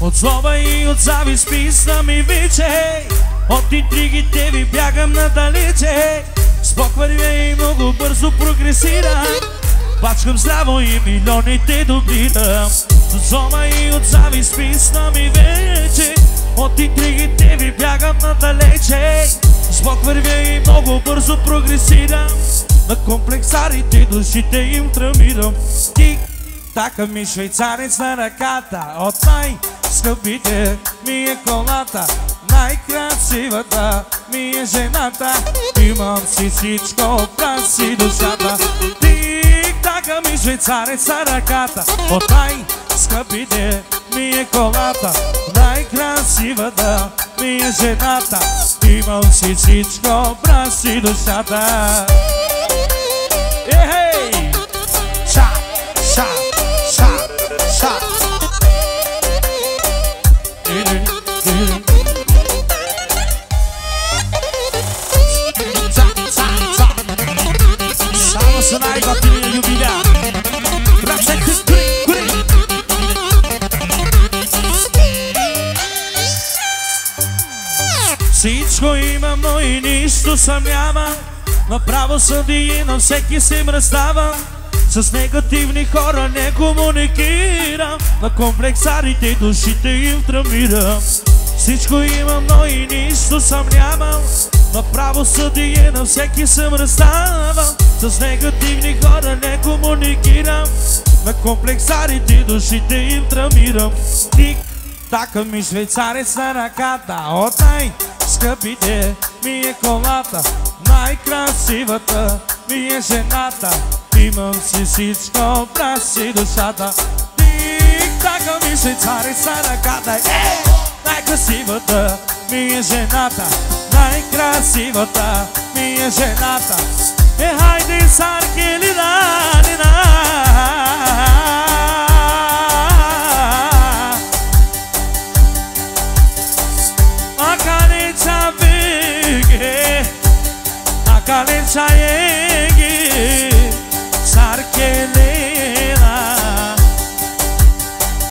От злоба и от завист писна ми вече, от интригите ви бягам надалече. С Бог вървя и много бързо прогресирам, бачкам здраво и милионите добирам. От злоба и от завист писна ми вече, от интригите ви бягам надалече. С Бог вървя и много бързо прогресирам, на комплексарите душите им травмирам. Така ми швейцарец на ръката, от най-скъпите ми е колата, най-красивата ми е жената, имам си всичко, праси душата. Тик-така ми швейцарец на ръката, от най-скъпите ми е колата, най-красивата ми е жената, имам си всичко, праси душата. Ехей! Ша! Ша! Ша! Ша! Само са най-готини любиля. Ръце кури! Всичко имам, но и нищо съм нямам. Направо съди и на всеки се мръздавам. С негативни хора не комуникирам, на комплексарите душите им травмирам. Всичко имам, но и нищо съм нямам. Направо съдие на всеки съм разставам. С негативни хора не комуникирам, на комплексарите душите им травмирам. Тик-така ми швейцарец на ръката, от най-скъпите ми е колата, най-красивата ми е жената, имам си всичко, праси душата. Тик-така ми швейцарец на ръката, най-красивата ми е жената, най-красивата ми е жената. Хайде сарки лина, лина. Акалеца беге, акалеца е.